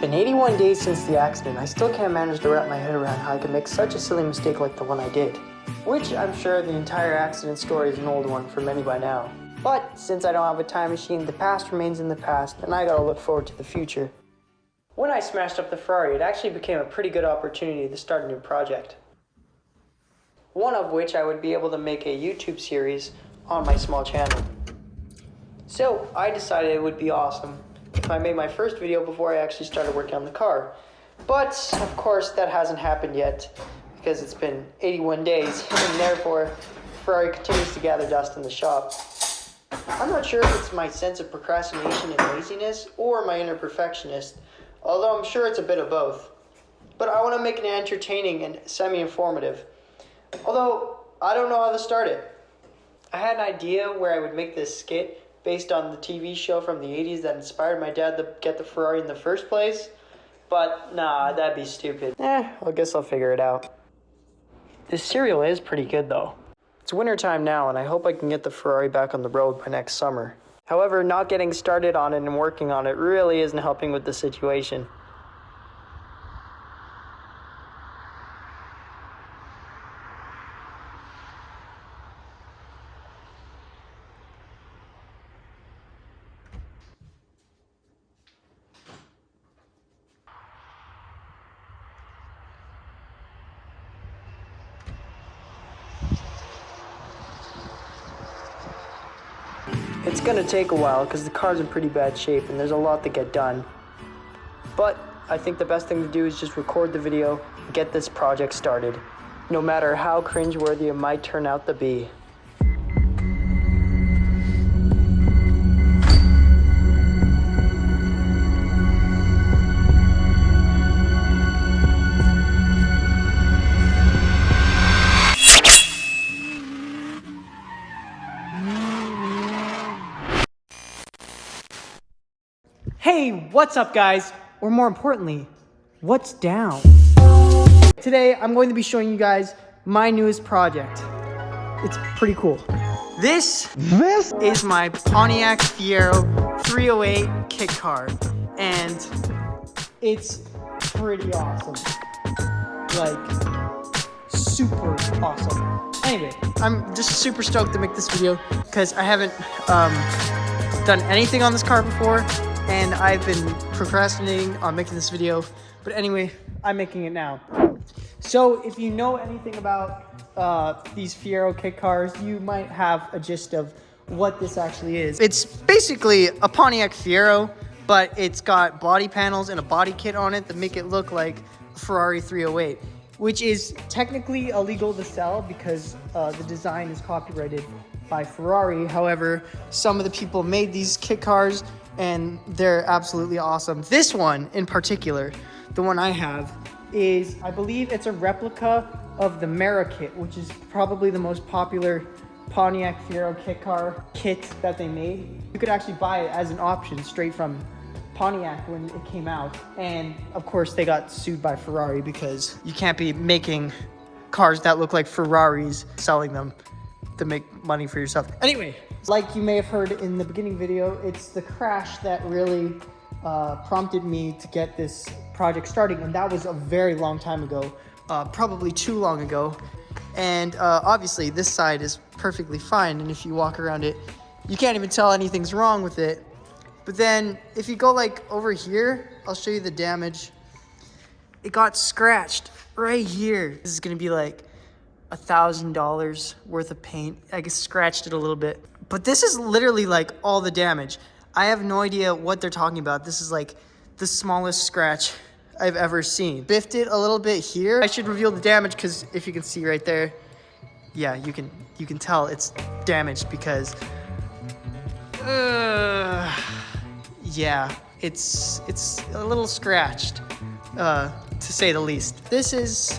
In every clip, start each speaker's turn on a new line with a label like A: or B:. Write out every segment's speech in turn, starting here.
A: been 81 days since the accident. I still can't manage to wrap my head around how I could make such a silly mistake like the one I did. Which I'm sure the entire accident story is an old one for many by now. But since I don't have a time machine, the past remains in the past, and I gotta look forward to the future. When I smashed up the Ferrari, it actually became a pretty good opportunity to start a new project. One of which I would be able to make a YouTube series on my small channel. So I decided it would be awesome if I made my first video before I actually started working on the car. But of course that hasn't happened yet because it's been 81 days and therefore Ferrari continues to gather dust in the shop. I'm not sure if it's my sense of procrastination and laziness or my inner perfectionist, although I'm sure it's a bit of both. But I want to make it entertaining and semi-informative, although I don't know how to start it. I had an idea where I would make this skit based on the TV show from the 80s that inspired my dad to get the Ferrari in the first place, but nah, that'd be stupid. I guess I'll figure it out. This cereal is pretty good though. It's wintertime now and I hope I can get the Ferrari back on the road by next summer. However, not getting started on it and working on it really isn't helping with the situation. It's gonna take a while because the car's in pretty bad shape and there's a lot to get done. But I think the best thing to do is just record the video and get this project started, no matter how cringeworthy it might turn out to be. Hey, what's up guys? Or more importantly, what's down? Today, I'm going to be showing you guys my newest project. It's pretty cool. This is my Pontiac Fiero 308 kit car. And it's pretty awesome. Like, super awesome. Anyway, I'm just super stoked to make this video because I haven't done anything on this car before. And I've been procrastinating on making this video, but anyway, I'm making it now. So if you know anything about these Fiero kit cars, you might have a gist of what this actually is. It's basically a Pontiac Fiero, but it's got body panels and a body kit on it that make it look like a Ferrari 308, which is technically illegal to sell because the design is copyrighted by Ferrari. However, some of the people made these kit cars and they're absolutely awesome. This one in particular, the one I have, is, I believe it's a replica of the Mera kit, which is probably the most popular Pontiac Fiero kit car kit that they made. You could actually buy it as an option straight from Pontiac when it came out. And of course they got sued by Ferrari because you can't be making cars that look like Ferraris, selling them to make money for yourself. Anyway, like you may have heard in the beginning video, it's the crash that really prompted me to get this project starting, and that was a very long time ago, probably too long ago. And obviously this side is perfectly fine, and if you walk around it, you can't even tell anything's wrong with it. But then if you go like over here, I'll show you the damage. It got scratched right here. This is gonna be like $1,000 worth of paint. I guess scratched it a little bit. But this is literally like all the damage. I have no idea what they're talking about. This is like the smallest scratch I've ever seen. Biffed it a little bit here. I should reveal the damage because if you can see right there, yeah, you can tell it's damaged because yeah, it's a little scratched, to say the least. This is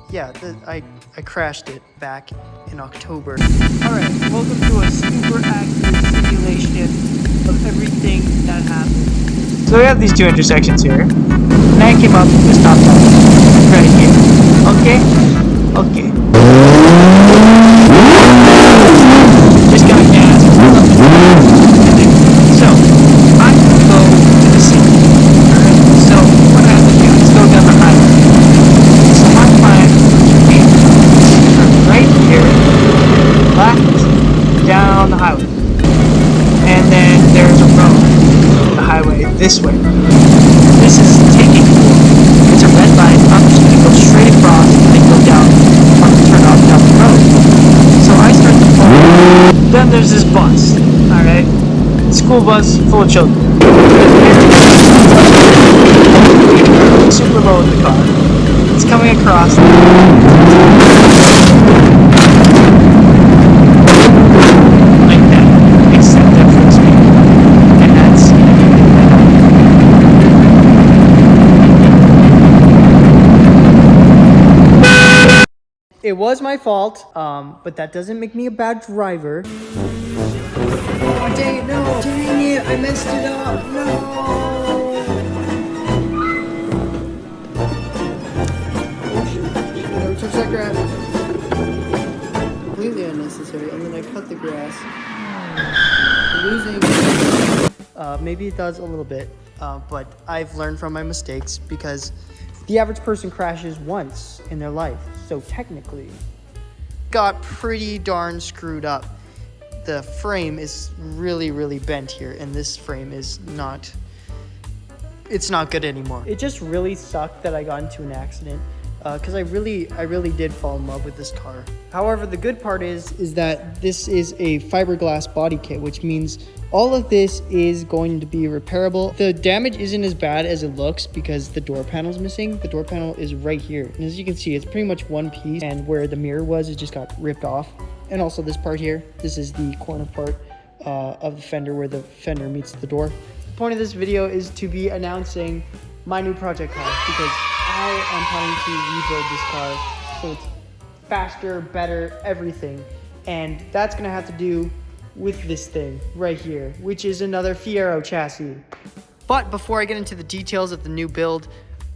A: yeah, I crashed it back in October. Alright, welcome to a super accurate simulation of everything that happened. So we have these two intersections here, and I came up with a stop sign right here. Okay? Okay. Just got gas. So, I'm Then there's this bus, alright? School bus full of children. Super low in the car. It's coming across. Like that. Except that full speed. And that's... It was my fault, but that doesn't make me a bad driver. Oh, dang it, no! Dang it, I messed it up! No! Never touch that grass. Completely unnecessary, and then I cut the grass. Losing. Maybe it does a little bit, but I've learned from my mistakes because the average person crashes once in their life, so technically got pretty darn screwed up. The frame is really bent here, and this frame is not, it's not good anymore. It just really sucked that I got into an accident because I really did fall in love with this car. However, the good part is that this is a fiberglass body kit, which means all of this is going to be repairable. The damage isn't as bad as it looks because the door panel is missing. The door panel is right here. And as you can see, it's pretty much one piece, and where the mirror was, it just got ripped off. And also this part here, this is the corner part of the fender where the fender meets the door. The point of this video is to be announcing my new project car because I am planning to rebuild this car so it's faster, better, everything. And that's gonna have to do with this thing right here, which is another Fiero chassis. But before I get into the details of the new build,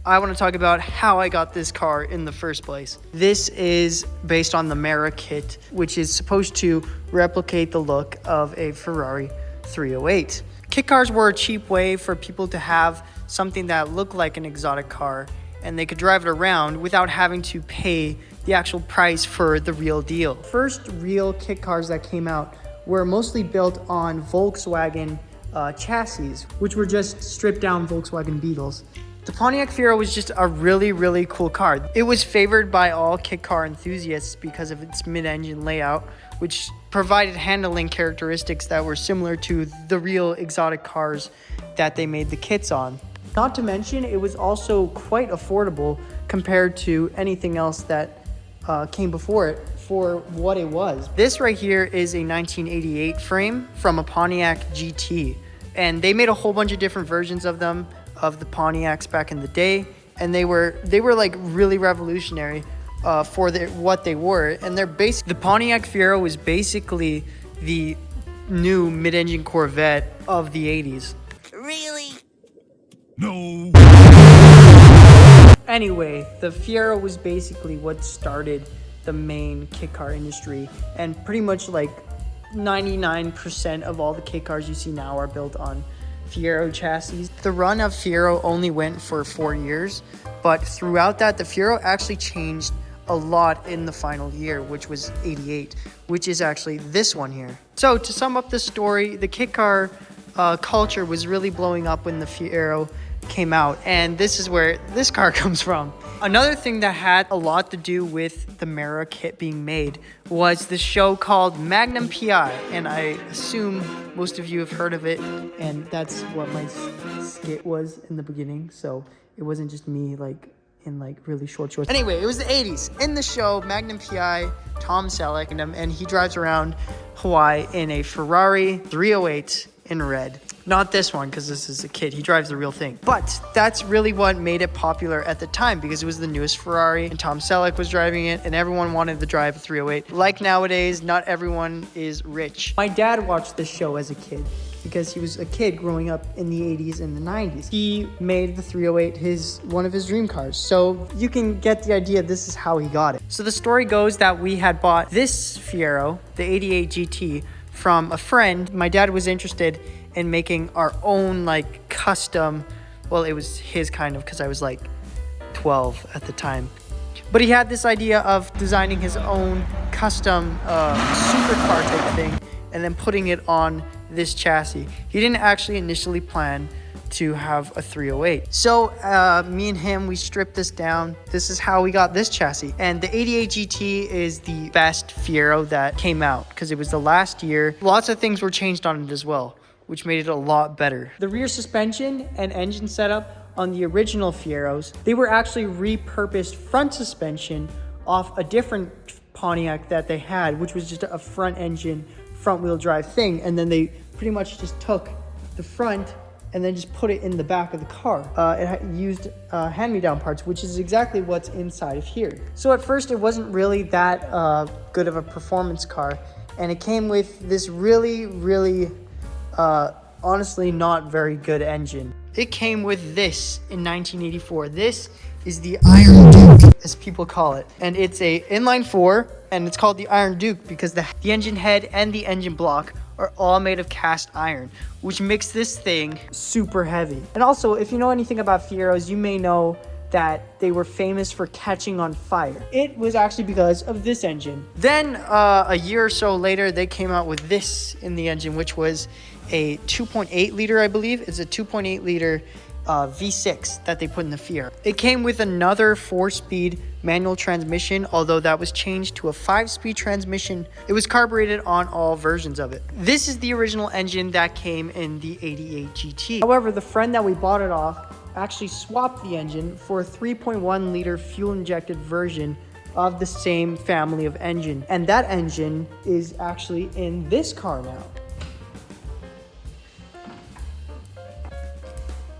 A: I want to talk about how I got this car in the first place. This is based on the Mera kit, which is supposed to replicate the look of a Ferrari 308. Kit cars were a cheap way for people to have something that looked like an exotic car, and they could drive it around without having to pay the actual price for the real deal. First real kit cars that came out were mostly built on Volkswagen chassis, which were just stripped down Volkswagen Beetles. The Pontiac Fiero was just a really cool car. It was favored by all kit car enthusiasts because of its mid-engine layout, which provided handling characteristics that were similar to the real exotic cars that they made the kits on. Not to mention, it was also quite affordable compared to anything else that came before it for what it was. This right here is a 1988 frame from a Pontiac GT, and they made a whole bunch of different versions of them, of the Pontiacs back in the day, and they were like really revolutionary for what they were. And the Pontiac Fiero was basically the new mid-engine Corvette of the 80s.
B: Really? No.
A: Anyway, the Fiero was basically what started the main kit car industry, and pretty much like 99% of all the kit cars you see now are built on Fiero chassis. The run of Fiero only went for 4 years, but throughout that, the Fiero actually changed a lot in the final year, which was 88, which is actually this one here. So to sum up the story, the kit car culture was really blowing up when the Fiero came out, and this is where this car comes from. Another thing that had a lot to do with the Mera kit being made was the show called Magnumpi, and I assume most of you have heard of it, and that's what my skit was in the beginning, so it wasn't just me like in like really short shorts. Anyway, it was the 80s. In the show, Magnumpi, Tom Selleck, and he drives around Hawaii in a Ferrari 308 in red. Not this one, because this is a kid. He drives the real thing. But that's really what made it popular at the time, because it was the newest Ferrari, and Tom Selleck was driving it, and everyone wanted to drive a 308. Like nowadays, not everyone is rich. My dad watched this show as a kid, because he was a kid growing up in the 80s and the 90s. He made the 308 one of his dream cars. So you can get the idea, this is how he got it. So the story goes that we had bought this Fiero, the 88 GT, from a friend. My dad was interested in making our own like custom, well, it was his kind of, because I was like 12 at the time. But he had this idea of designing his own custom supercar type thing and then putting it on this chassis. He didn't actually initially plan to have a 308. So me and him, we stripped this down. This is how we got this chassis. And the 88 GT is the best Fiero that came out because it was the last year. Lots of things were changed on it as well, which made it a lot better. The rear suspension and engine setup on the original Fieros, they were actually repurposed front suspension off a different Pontiac that they had, which was just a front engine, front wheel drive thing. And then they pretty much just took the front and then just put it in the back of the car. It used hand-me-down parts, which is exactly what's inside of here. So at first it wasn't really that good of a performance car. And it came with this really, honestly not very good engine. It came with this in 1984. This is the Iron Duke, as people call it. And it's a inline 4, and it's called the Iron Duke because the engine head and the engine block are all made of cast iron, which makes this thing super heavy. And also, if you know anything about Fieros, you may know that they were famous for catching on fire. It was actually because of this engine. Then a year or so later, they came out with this in the engine, which was a 2.8 liter, I believe. It's a 2.8 liter V6 that they put in the Fiero. It came with another 4-speed manual transmission, although that was changed to a 5-speed transmission. It was carbureted on all versions of it. This is the original engine that came in the 88 GT. However, the friend that we bought it off actually swapped the engine for a 3.1 liter fuel injected version of the same family of engine. And that engine is actually in this car now.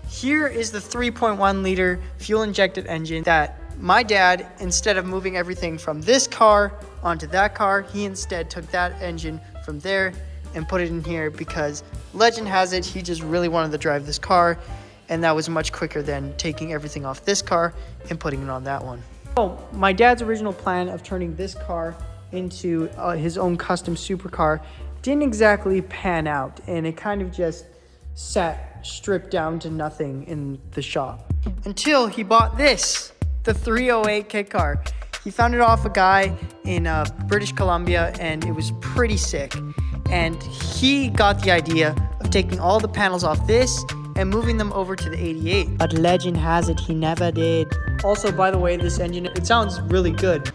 A: Here is the 3.1 liter fuel injected engine that my dad, instead of moving everything from this car onto that car, he instead took that engine from there and put it in here because legend has it, he just really wanted to drive this car, and that was much quicker than taking everything off this car and putting it on that one. So my dad's original plan of turning this car into his own custom supercar didn't exactly pan out, and it kind of just sat stripped down to nothing in the shop until he bought this, the 308 kit car. He found it off a guy in British Columbia, and it was pretty sick. And he got the idea of taking all the panels off this and moving them over to the 88. But legend has it, he never did. Also, by the way, this engine, it sounds really good.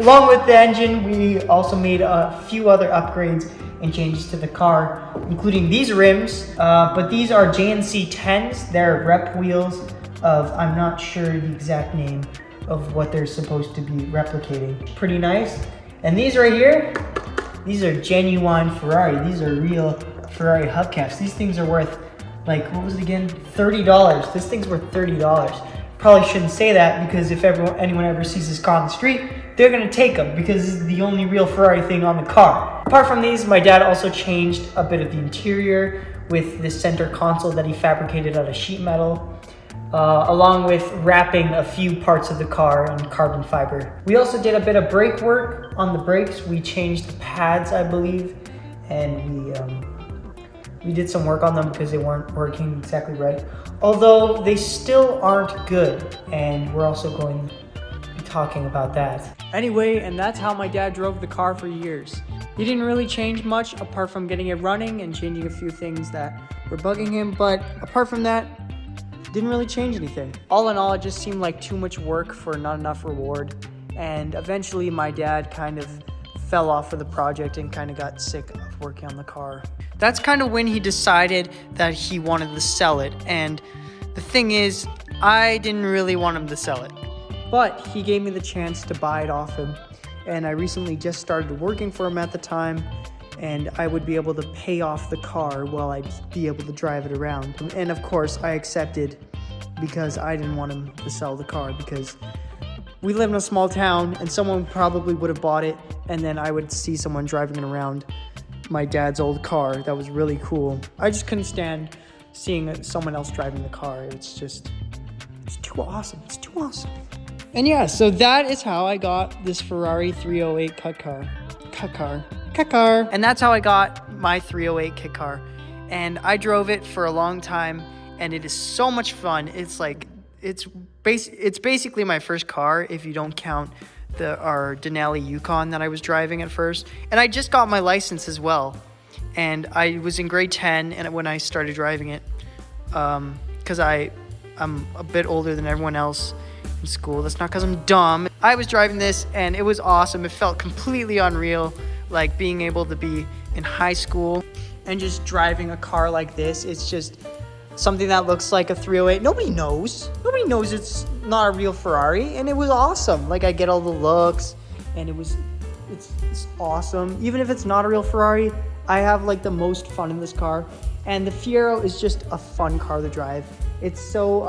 A: Along with the engine, we also made a few other upgrades and changes to the car, including these rims, but these are JNC 10s. They're rep wheels of, I'm not sure the exact name of what they're supposed to be replicating. Pretty nice. And these right here, these are genuine Ferrari. These are real Ferrari hubcaps. These things are worth, like, what was it again? $30. This thing's worth $30. Probably shouldn't say that because if anyone ever sees this car on the street, they're gonna take them because this is the only real Ferrari thing on the car. Apart from these, my dad also changed a bit of the interior with this center console that he fabricated out of sheet metal, along with wrapping a few parts of the car in carbon fiber. We also did a bit of brake work on the brakes. We changed the pads, I believe, and we did some work on them because they weren't working exactly right. Although they still aren't good, and we're also going to be talking about that. Anyway, and that's how my dad drove the car for years. He didn't really change much apart from getting it running and changing a few things that were bugging him, but apart from that, didn't really change anything. All in all, it just seemed like too much work for not enough reward, and eventually my dad kind of fell off of the project and kind of got sick of working on the car. That's kind of when he decided that he wanted to sell it, and the thing is, I didn't really want him to sell it. But he gave me the chance to buy it off him, and I recently just started working for him at the time, and I would be able to pay off the car while I'd be able to drive it around. And of course, I accepted because I didn't want him to sell the car because we live in a small town and someone probably would have bought it, and then I would see someone driving it around my dad's old car that was really cool. I just couldn't stand seeing someone else driving the car. It's too awesome. It's too awesome. And yeah, so that is how I got this Ferrari 308 kit car. And that's how I got my 308 kit car. And I drove it for a long time, and it is so much fun. It's like it's basically my first car if you don't count our Denali Yukon that I was driving at first. And I just got my license as well. And I was in grade 10 and when I started driving it, because I'm a bit older than everyone else in school. That's not because I'm dumb. I was driving this and it was awesome. It felt completely unreal, like being able to be in high school and just driving a car like this. It's just something that looks like a 308. Nobody knows it's not a real Ferrari, and it was awesome. Like, I get all the looks, and it's awesome. Even if it's not a real Ferrari, I have like the most fun in this car, and the Fiero is just a fun car to drive. It's so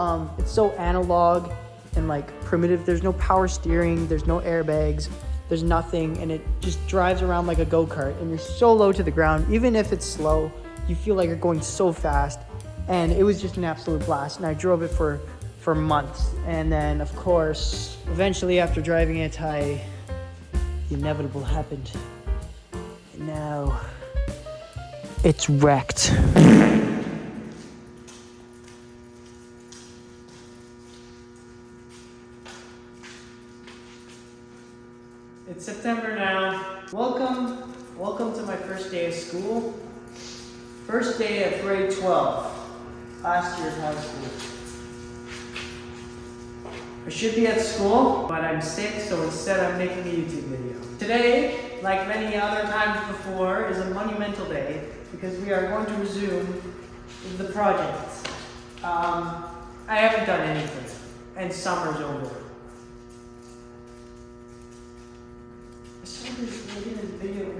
A: analog and like primitive. There's no power steering, there's no airbags, there's nothing, and it just drives around like a go-kart, and you're so low to the ground. Even if it's slow, you feel like you're going so fast. And it was just an absolute blast, and I drove it for months. And then, of course, eventually after driving it, the inevitable happened. And now, it's wrecked. It's September now. Welcome to my first day of school. First day of grade 12. Last year of high school. I should be at school, but I'm sick, so instead I'm making a YouTube video. Today, like many other times before, is a monumental day because we are going to resume with the project. I haven't done anything, and summer's over. I saw this video,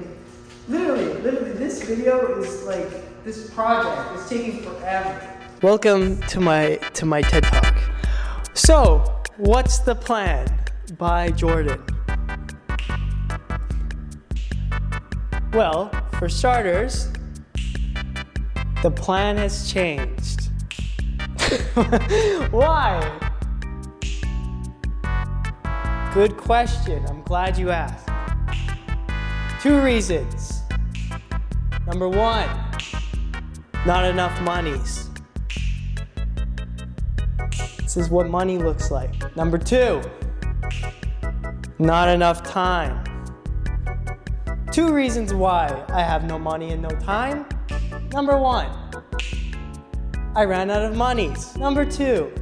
A: literally, this video is like, this project is taking forever. Welcome to my TED Talk. So, what's the plan by Jordan? Well, for starters, the plan has changed. Why? Good question. I'm glad you asked. 2 reasons. Number 1, not enough monies. This is what money looks like. Number 2, not enough time. 2 reasons why I have no money and no time. Number 1, I ran out of monies. Number 2,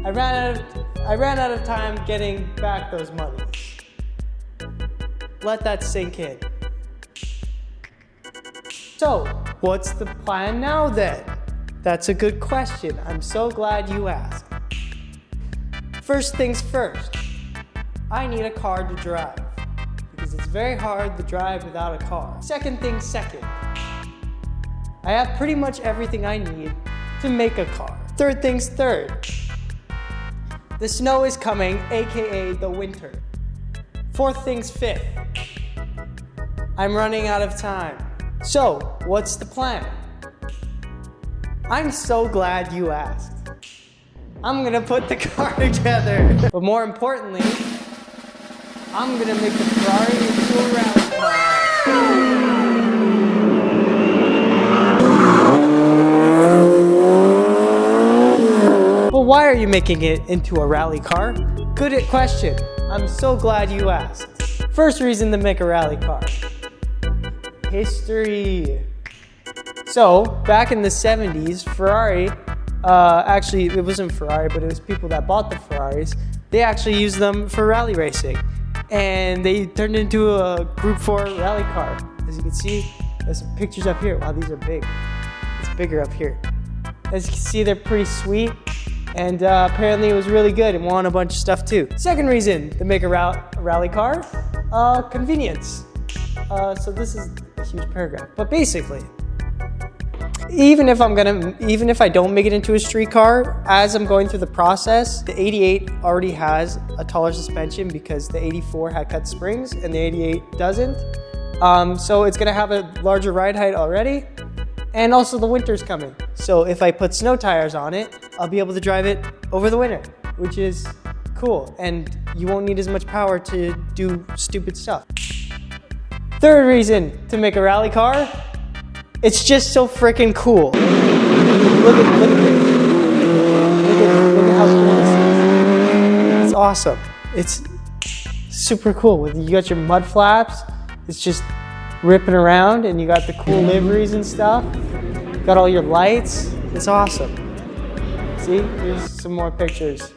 A: I ran out of time getting back those monies. Let that sink in. So, what's the plan now then? That's a good question. I'm so glad you asked. First things first, I need a car to drive because it's very hard to drive without a car. Second things second, I have pretty much everything I need to make a car. Third things third, the snow is coming, aka the winter. Fourth things fifth, I'm running out of time. So, what's the plan? I'm so glad you asked. I'm gonna put the car together. But more importantly, I'm gonna make the Ferrari into a rally car. But why are you making it into a rally car? Good question. I'm so glad you asked. First reason to make a rally car. History. So, back in the 70s, Ferrari, actually it wasn't Ferrari, but it was people that bought the Ferraris. They actually used them for rally racing. And they turned into a Group 4 rally car. As you can see, there's some pictures up here. Wow, these are big. It's bigger up here. As you can see, they're pretty sweet. And apparently it was really good and won a bunch of stuff too. Second reason to make a rally car, convenience. So this is a huge paragraph, but basically, even if I don't make it into a street car, as I'm going through the process, the 88 already has a taller suspension because the 84 had cut springs and the 88 doesn't. So it's gonna have a larger ride height already. And also the winter's coming. So if I put snow tires on it, I'll be able to drive it over the winter, which is cool. And you won't need as much power to do stupid stuff. Third reason to make a rally car, it's just so freaking cool. Look at this. Look at awesome. It's super cool. You got your mud flaps. It's just ripping around, and you got the cool liveries and stuff. You got all your lights. It's awesome. See, here's some more pictures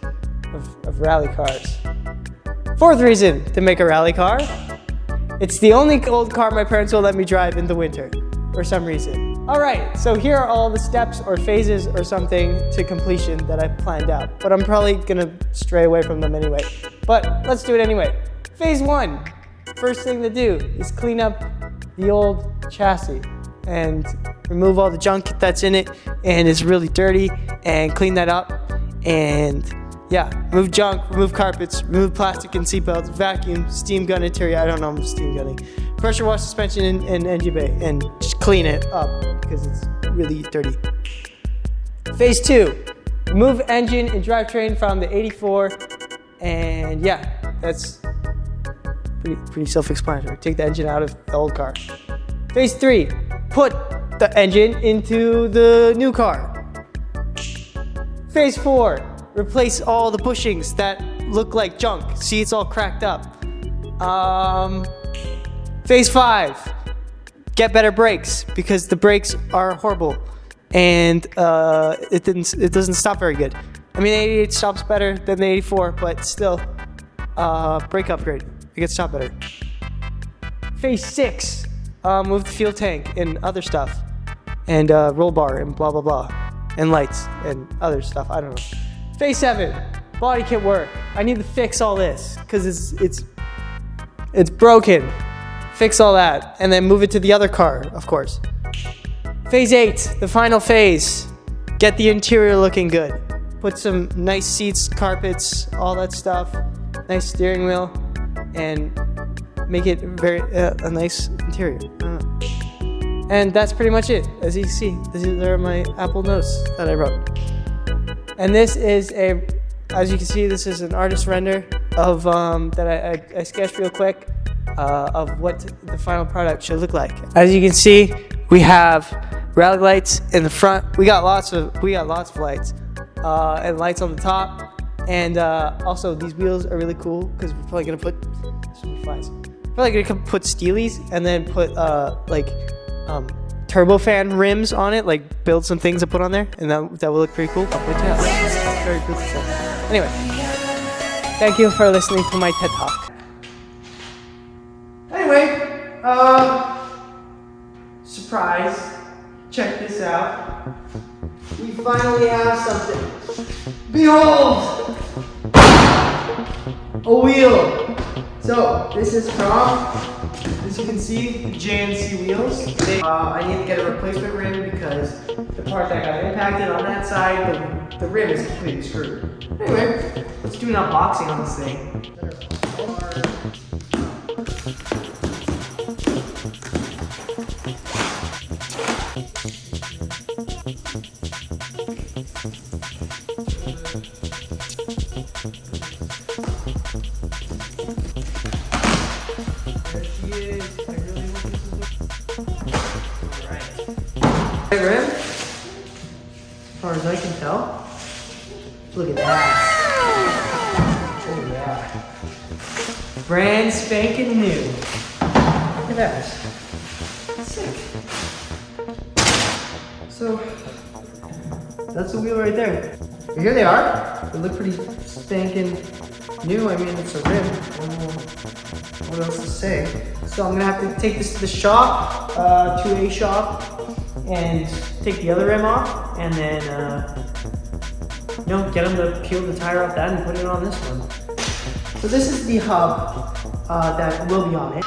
A: of rally cars. Fourth reason to make a rally car. It's the only old car my parents will let me drive in the winter, for some reason. All right, so here are all the steps or phases or something to completion that I've planned out, but I'm probably gonna stray away from them anyway. But let's do it anyway. Phase 1, first thing to do is clean up the old chassis and remove all the junk that's in it and it's really dirty, and clean that up. And yeah, remove junk, remove carpets, remove plastic and seatbelts, vacuum, steam gun interior. I don't know, I'm steam gunning. Pressure wash suspension and engine bay, and just clean it up because it's really dirty. Phase 2, remove engine and drivetrain from the 84, and yeah, that's pretty self-explanatory. Take the engine out of the old car. Phase 3, put the engine into the new car. Phase 4, replace all the bushings that look like junk. See, it's all cracked up. Phase 5, get better brakes because the brakes are horrible and it doesn't stop very good. I mean, the 88 stops better than the 84, but still, brake upgrade. It gets stop better. Phase 6, move the fuel tank and other stuff, and roll bar and blah blah blah, and lights and other stuff. I don't know. Phase 7, body kit work. I need to fix all this because it's broken. Fix all that, and then move it to the other car, of course. Phase 8, the final phase. Get the interior looking good. Put some nice seats, carpets, all that stuff. Nice steering wheel, and make it a nice interior. And that's pretty much it. As you can see, these are my Apple notes that I wrote. And this is as you can see, this is an artist render of that I sketched real quick. Of what the final product should look like. As you can see, we have rally lights in the front. We got lots of lights and lights on the top, and also these wheels are really cool because we're probably gonna put steelies and then put turbofan rims on it, like build some things to put on there, and that will look pretty cool. I'll put it out. It's very beautiful. Anyway, thank you for listening to my TED Talk. Anyway, surprise, check this out. We finally have something. Behold! A wheel. So, this is from, as you can see, the JNC wheels. I need to get a replacement rim because the part that got impacted on that side, the rim is completely screwed. Anyway, let's do an unboxing on this thing. Right rim, as far as I can tell. Look at that. Oh yeah. Brand spanking new. Look at that. Sick. So, that's the wheel right there. But here they are. They look pretty spanking new. I mean, it's a rim. What else to say? So I'm gonna have to take this to the shop, to a shop, and take the other rim off, and then, get them to peel the tire off that and put it on this one. So this is the hub that will be on it.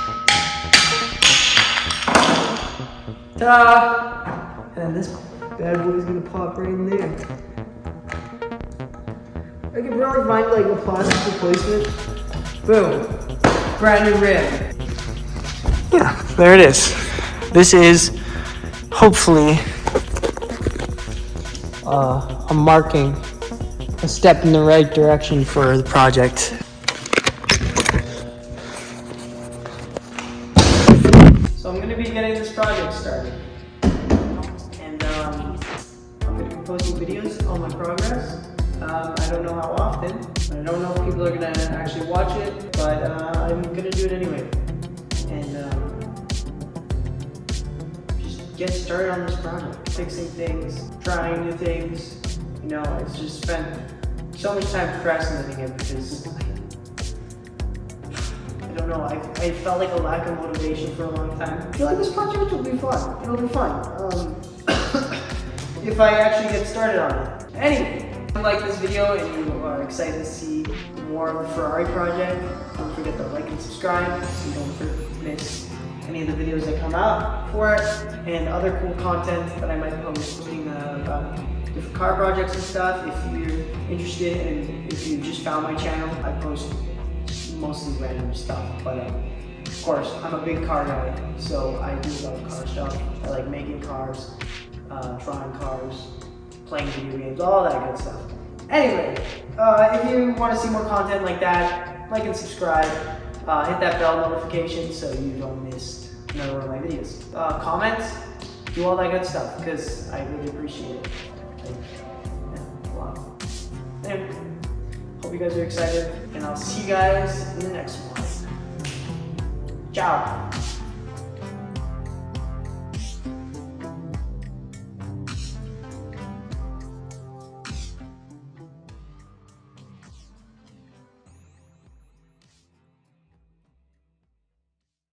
A: Ta-da! And then this bad boy is gonna pop right in there. I could probably find like a plastic replacement. Boom. Brand new rim. Yeah, there it is. This is hopefully a marking, a step in the right direction for the project. So I'm going to be getting this project started, and I'm going to be posting videos on my progress. I don't know how often. I don't know if people are gonna actually watch it, but I'm gonna do it anyway. And just get started on this project, fixing things, trying new things. You know, it's just spent so much time procrastinating it because I don't know, I felt like a lack of motivation for a long time. I feel like this project will be fun. It'll be fun. If I actually get started on it. Anyway, if you like this video and you are excited to see more of the Ferrari project, don't forget to like and subscribe so you don't miss any of the videos that come out for it, and other cool content that I might post about different car projects and stuff. If you're interested and if you just found my channel, I post mostly random stuff, but of course I'm a big car guy, so I do love car stuff. I like making cars, trying cars, playing video games, all that good stuff. Anyway, if you want to see more content like that, like and subscribe, hit that bell notification so you don't miss another one of my videos. Comments, do all that good stuff because I really appreciate it. Wow. Anyway, hope you guys are excited, and I'll see you guys in the next one. Ciao.